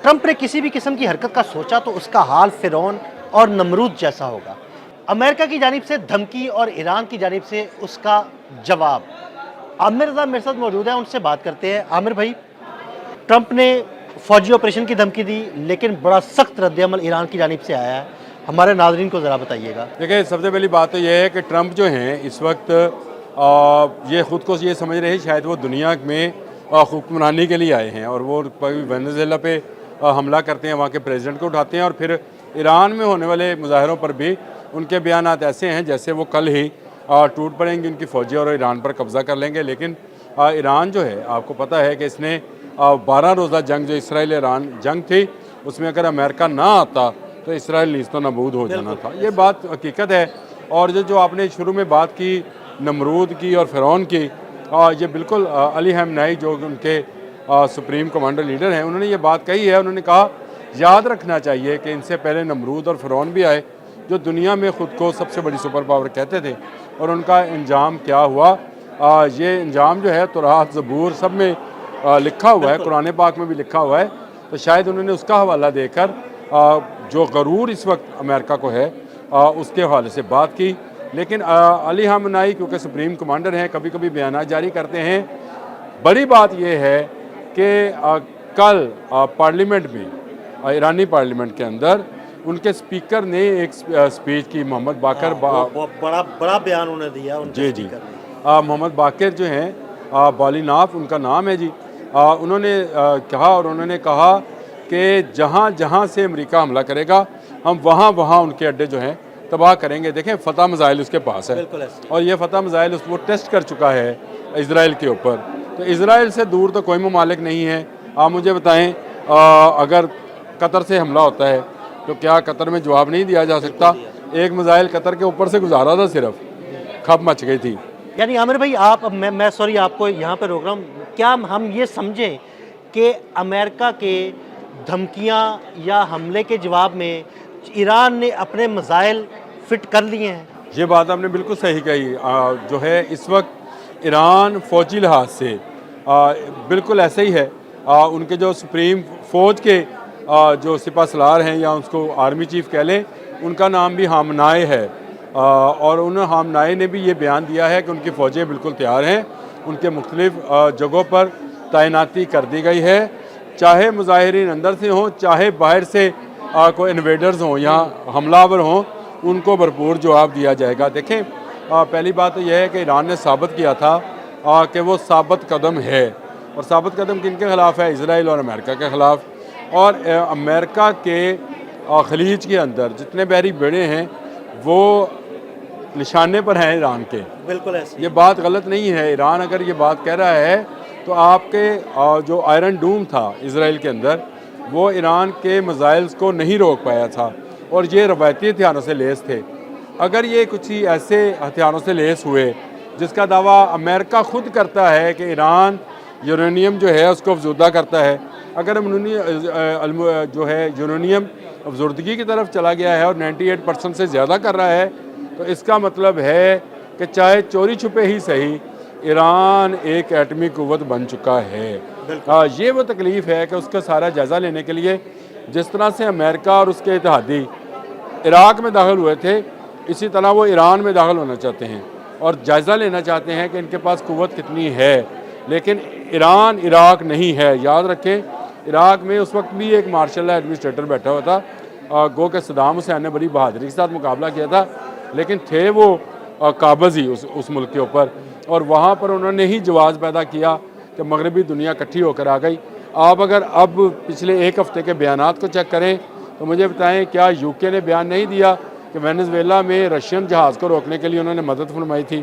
Trump ने किसी भी किस्म की हरकत का सोचा तो उसका हाल फिरौन और नमरूद जैसा होगा। अमेरिका की जानिब से धमकी और ईरान की जानिब से उसका जवाब। आमिर रज़ा मेरे साथ मौजूद है, उनसे बात करते हैं। आमिर भाई, ट्रंप ने फौजी ऑपरेशन की धमकी दी, लेकिन बड़ा सख्त रद्द-ए-अमल ईरान की जानिब से आया है। हमारे नाज़रीन को ज़रा बताइएगा। देखिए, सबसे पहली बात तो यह है कि ट्रंप जो हैं इस वक्त ये ख़ुद को ये समझ रहे हैं शायद वो दुनिया में हुक्मरानी के लिए आए हैं, और वो वेनेज़ुएला पे हमला करते हैं, वहाँ के प्रेसिडेंट को उठाते हैं, और फिर ईरान में होने वाले मुजाहरों पर भी उनके बयानात ऐसे हैं जैसे वो कल ही टूट पड़ेंगी उनकी फ़ौजी और ईरान पर कब्ज़ा कर लेंगे। लेकिन ईरान जो है, आपको पता है कि इसने 12 रोज़ा जंग जो इसराइल ईरान जंग थी, उसमें अगर अमेरिका ना आता तो इसराइल नीस्तो नबूद हो जाना था। ये बात हकीकत है। और जो आपने शुरू में बात की नमरूद की और फ़िरौन की, ये बिल्कुल अली खamenei जो उनके सुप्रीम कमांडर लीडर हैं, उन्होंने ये बात कही है। उन्होंने कहा याद रखना चाहिए कि इनसे पहले नमरूद और फ़िरौन भी आए जो दुनिया में ख़ुद को सबसे बड़ी सुपर पावर कहते थे, और उनका अंजाम क्या हुआ। ये अंजाम जो है तौरात ज़बूर सब में लिखा हुआ है, कुरान पाक में भी लिखा हुआ है। तो शायद उन्होंने उसका हवाला देकर जो गरूर इस वक्त अमेरिका को है उसके हवाले से बात की। लेकिन अली खamenei क्योंकि सुप्रीम कमांडर हैं, कभी कभी बयान जारी करते हैं। बड़ी बात यह है कि कल पार्लियामेंट में, ईरानी पार्लियामेंट के अंदर उनके स्पीकर ने एक स्पीच की। मोहम्मद बाकर बड़ा बयान उन्होंने दिया उनके जी मोहम्मद बाकर जो हैं बालिनाफ उनका नाम है जी। उन्होंने कहा, और उन्होंने कहा कि जहाँ जहाँ से अमेरिका हमला करेगा हम वहाँ वहाँ उनके अड्डे जो हैं तबाह करेंगे। देखें, फ़तह मिसाइल उसके पास है, और ये फ़तह मिसाइल वो टेस्ट कर चुका है इजराइल के ऊपर। तो इजराइल से दूर तो कोई ममालिक नहीं है। आप मुझे बताएं, अगर कतर से हमला होता है तो क्या कतर में जवाब नहीं दिया जा सकता? एक मिसाइल कतर के ऊपर से गुजारा था, सिर्फ खप मच गई थी। यानी आमिर भाई, मैं सॉरी आपको यहाँ पे रोक रहा हूँ, क्या हम ये समझें कि अमेरिका के धमकियाँ या हमले के जवाब में ईरान ने अपने मिसाइल फिट कर लिए हैं? ये बात आपने बिल्कुल सही कही। जो है इस वक्त ईरान फ़ौजी लिहाज से बिल्कुल ऐसे ही है। उनके जो सुप्रीम फ़ौज के जो सिपह सलार हैं, या उसको आर्मी चीफ कह लें, उनका नाम भी खamenei है। और उन खamenei ने भी ये बयान दिया है कि उनकी फ़ौजें बिल्कुल तैयार हैं। उनके मुख्तलिफ जगहों पर तैनाती कर दी गई है, चाहे मुजाहिरीन अंदर से हों, चाहे बाहर से कोई इन्वेडर्स हों या हमलावर हों, उनको भरपूर जवाब दिया जाएगा। देखें, पहली बात तो यह है कि ईरान ने साबित किया था कि वो साबित कदम है, और साबित कदम किनके ख़िलाफ़ है? इसराइल और अमेरिका के ख़िलाफ़। और अमेरिका के खलीज के अंदर जितने बहरी बेड़े हैं वो निशाने पर हैं ईरान के। बिल्कुल ऐसे। ये बात गलत नहीं है। ईरान अगर ये बात कह रहा है तो आपके जो आयरन डूम था इसराइल के अंदर, वो ईरान के मिसाइल्स को नहीं रोक पाया था, और ये रवायती हथियारों से लेस थे। अगर ये कुछ ही ऐसे हथियारों से लेस हुए जिसका दावा अमेरिका खुद करता है कि ईरान यूरेनियम जो है उसको अफजुदा करता है, अगर जो है यूरेनियम अफजुर्दगी की तरफ चला गया है और 98% से ज़्यादा कर रहा है, तो इसका मतलब है कि चाहे चोरी छुपे ही सही, ईरान एक एटमी कुव्वत बन चुका है। ये वो तकलीफ़ है कि उसका सारा जायज़ा लेने के लिए जिस तरह से अमेरिका और उसके इत्तेहादी इराक़ में दाखिल हुए थे, इसी तरह वो ईरान में दाखिल होना चाहते हैं और जायज़ा लेना चाहते हैं कि इनके पास कुव्वत कितनी है। लेकिन ईरान इराक़ नहीं है। याद रखें, इराक़ में उस वक्त भी एक मार्शल एडमिनिस्ट्रेटर बैठा हुआ था। गो के सद्दाम हुसैन ने बड़ी बहादुरी के साथ मुकाबला किया था, लेकिन थे वो काबज़ ही उस मुल्क के ऊपर, और वहाँ पर उन्होंने ही जवाज़ पैदा किया कि मगरबी दुनिया इकट्ठी होकर आ गई। आप अगर अब पिछले एक हफ़्ते के बयानात को चेक करें तो मुझे बताएं, क्या यूके ने बयान नहीं दिया कि वेनेजुएला में रशियन जहाज़ को रोकने के लिए उन्होंने मदद फरमाई थी?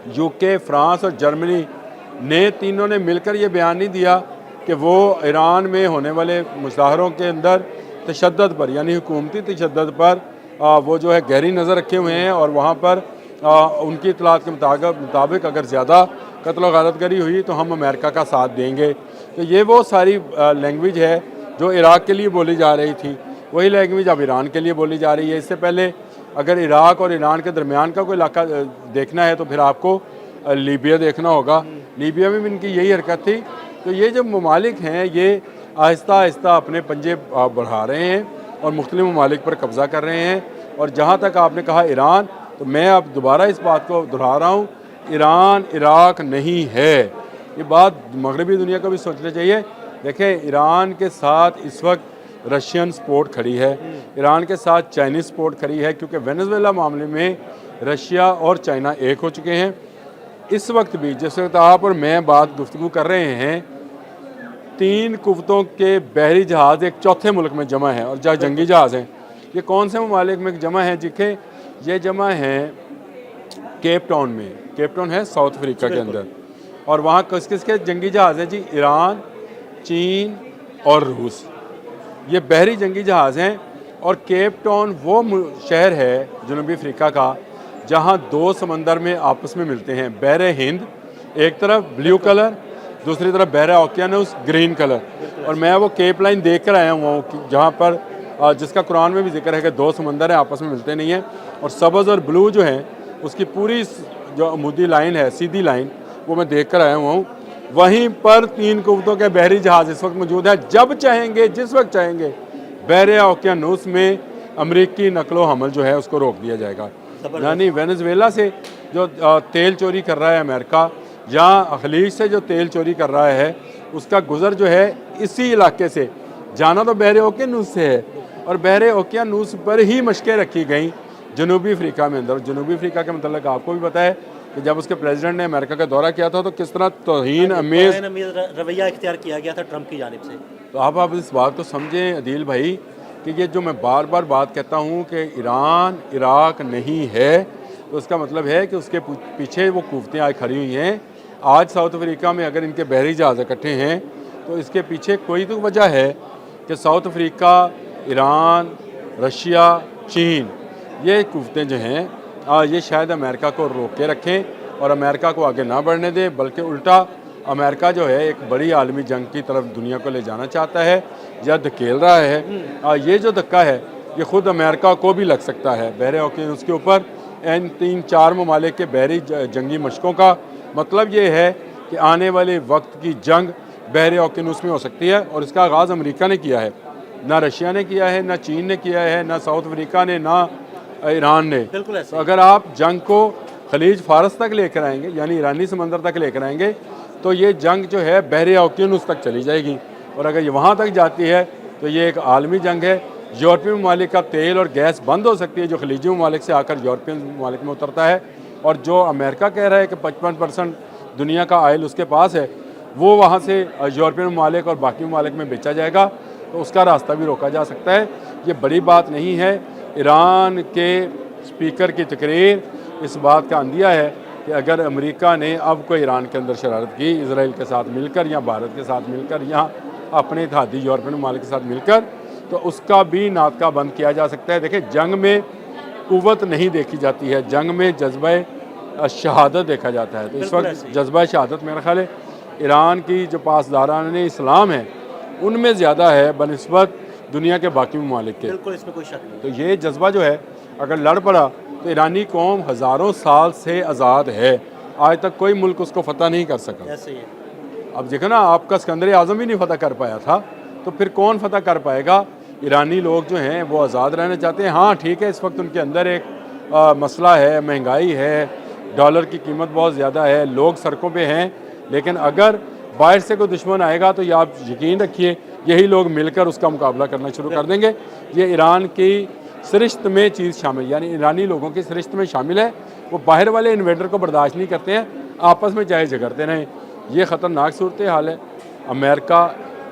यूके, फ्रांस और जर्मनी ने तीनों ने मिलकर ये बयान नहीं दिया कि वो ईरान में होने वाले मुजाहरों के अंदर तशद्दुद पर, यानी हुकूमती तशद्दुद पर वो जो है गहरी नज़र रखे हुए हैं, और वहाँ पर उनकी इतलात के मुताबिक अगर ज़्यादा कत्ल व गारतगरी हुई तो हम अमेरिका का साथ देंगे। तो ये वो सारी लैंग्वेज है जो इराक़ के लिए बोली जा रही थी, वही लैंग्वेज अब ईरान के लिए बोली जा रही है। इससे पहले अगर इराक़ और ईरान के दरमियान का कोई इलाका देखना है तो फिर आपको लीबिया देखना होगा। लीबिया में भी इनकी यही हरकत थी। तो ये जो ममालिक हैं, ये आहिस्ता आहिस्ता अपने पंजे बढ़ा रहे हैं और मुख्तलिफ ममालिक पर कब्ज़ा कर रहे हैं। और जहाँ तक आपने कहा ईरान, तो मैं अब दोबारा इस बात को दोहरा रहा हूँ, ईरान इराक नहीं है। ये बात मगरबी दुनिया को भी सोचना चाहिए। देखें, ईरान के साथ इस वक्त रशियन सपोर्ट खड़ी है, ईरान के साथ चाइनीज़ सपोर्ट खड़ी है, क्योंकि वेनेजुएला मामले में रशिया और चाइना एक हो चुके हैं। इस वक्त भी जिस वक्त आप और मैं बात गुफ्तगू कर रहे हैं, 3 कुव्वतों के बहरी जहाज़ एक चौथे मुल्क में जमा है, और जहाँ जंगी जहाज़ हैं ये कौन से ममालिक में जमा हैं? जिखे ये जमा हैं केप टाउन में। केप टाउन है साउथ अफ्रीका के अंदर, और वहाँ किस किस के जंगी जहाज़ हैं जी? ईरान, चीन और रूस, ये बहरी जंगी जहाज़ हैं। और केप टाउन वो शहर है जनूबी अफ्रीका का जहाँ 2 समंदर में आपस में मिलते हैं, बहर हिंद एक तरफ ब्लू कलर, दूसरी तरफ बहर ओकियानस ग्रीन कलर। और मैं वो केप लाइन देख कर आया हूँ जहाँ पर जिसका कुरान में भी जिक्र है कि 2 समंदर हैं, आपस में मिलते नहीं हैं। और सब्ज़ और ब्लू जो है उसकी पूरी जो अमूदी लाइन है, सीधी लाइन, वो मैं देख कर आया हुआ हूँ। वहीं पर 3 कुव्वतों के बहरी जहाज़ इस वक्त मौजूद है। जब चाहेंगे, जिस वक्त चाहेंगे, बहर ओकियानस में अमरीकी नकलो हमल जो है उसको रोक दिया जाएगा। यानी वेनेजुएला से जो तेल चोरी कर रहा है अमेरिका, या खलीज से जो तेल चोरी कर रहा है, उसका गुज़र जो है इसी इलाके से, जाना तो बहर ओकियानस से है, और बहर ओकियानस पर ही मशक़ें रखी गई जनूबी अफ्रीका में अंदर। जनूबी अफ्रीका के मतलब आपको भी पता है कि जब उसके प्रेसिडेंट ने अमेरिका का दौरा किया था तो किस तरह तौहीन अमेज़ रवैया इख्तियार किया गया था ट्रंप की जानिब से। तो आप इस बात को समझें अदील भाई कि ये जो मैं बार बार बात कहता हूँ कि ईरान इराक नहीं है, तो उसका मतलब है कि उसके पीछे वो कुव्वतें आज खड़ी हुई हैं। आज साउथ अफ्रीका में अगर इनके बहरी जहाज़ इकट्ठे हैं तो इसके पीछे कोई तो वजह है कि साउथ अफ्रीका, ईरान, रशिया, चीन, ये कुव्वतें जो हैं ये शायद अमेरिका को रोक के रखें और अमेरिका को आगे ना बढ़ने दें, बल्कि उल्टा अमेरिका जो है एक बड़ी आलमी जंग की तरफ दुनिया को ले जाना चाहता है या धकेल रहा है। ये जो धक्का है ये ख़ुद अमेरिका को भी लग सकता है। बहरे ओकियानस के ऊपर इन 3-4 ममालिक के बहरी जंगी मशकों का मतलब ये है कि आने वाले वक्त की जंग बहरे ओकियानस में हो सकती है, और इसका आगाज़ अमेरिका ने किया है, ना रशिया ने किया है, ना चीन ने किया है, ना साउथ अफ्रीका ने, ना ईरान ने। तो अगर आप जंग को खलीज फारस तक लेकर आएंगे, यानी ईरानी समंदर तक लेकर आएंगे, तो ये जंग जो है बहरे ओकियानस तक चली जाएगी, और अगर ये वहाँ तक जाती है तो ये एक आलमी जंग है। यूरोपीय ममालिक का तेल और गैस बंद हो सकती है जो खलीजी ममालिक से आकर यूरोपियन ममालिक में उतरता है, और जो अमेरिका कह रहा है कि 55% दुनिया का आयल उसके पास है, वो वहाँ से यूरोपियन ममालिक और बाकी ममालिक में बेचा जाएगा, तो उसका रास्ता भी रोका जा सकता है। ये बड़ी बात नहीं है। ईरान के स्पीकर की तकरीर इस बात का अंदिया है कि अगर अमेरिका ने अब कोई ईरान के अंदर शरारत की, इसराइल के साथ मिलकर या भारत के साथ मिलकर या अपने इत्तेहादी यूरोपियन ममालिक के साथ मिलकर, तो उसका भी नाटका बंद किया जा सकता है। देखिए, जंग में कुव्वत नहीं देखी जाती है, जंग में जज्बा शहादत देखा जाता है। तो इस वक्त जज्बा शहादत मेरा ख्याल है ईरान की जो पासदारान इस्लाम है उनमें ज़्यादा है बनिस्बत दुनिया के बाकी ममालिक के। बिल्कुल, इसमें कोई शक नहीं। तो ये जज्बा जो है अगर लड़ पड़ा तो ईरानी कौम हज़ारों साल से आज़ाद है, आज तक कोई मुल्क उसको फतह नहीं कर सका। ऐसे ही है। अब देखो ना, आपका सिकंदर आज़म ही नहीं फतह कर पाया था, तो फिर कौन फतह कर पाएगा? ईरानी लोग जो हैं वो आज़ाद रहना चाहते हैं। हाँ ठीक है, इस वक्त उनके अंदर एक मसला है, महंगाई है, डॉलर की कीमत बहुत ज़्यादा है, लोग सड़कों पे हैं, लेकिन अगर बाहर से कोई दुश्मन आएगा तो ये आप यकीन रखिए यही लोग मिलकर उसका मुकाबला करना शुरू कर देंगे। ये ईरान की सरिश्त में चीज़ शामिल, यानी ईरानी लोगों की सरिश्त में शामिल है। वो बाहर वाले इन्वेडर को बर्दाश्त नहीं करते हैं, आपस में चाहे झगड़ते रहें। ये ख़तरनाक सूरत हाल है। अमेरिका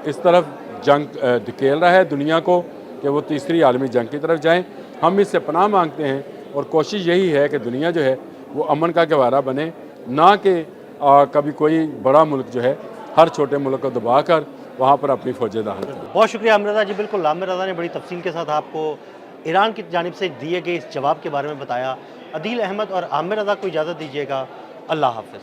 इस तरफ जंग धकेल रहा है दुनिया को कि वो तीसरी आलमी जंग की तरफ जाएं। हम इससे पनाह मांगते हैं और कोशिश यही है कि दुनिया जो है वो अमन का गवारा बने, ना कि कभी कोई बड़ा मुल्क जो है हर छोटे मुल्क को दबा कर वहाँ पर अपनी फौजें दाखिल करें। बहुत शुक्रिया आमिर रज़ा जी। बिल्कुल, आमिर रज़ा ने बड़ी तफसील के साथ आपको ईरान की जानिब से दिए गए इस जवाब के बारे में बताया। अदील अहमद और आमिर रज़ा को इजाज़त दीजिएगा। अल्लाह हाफ़िज़।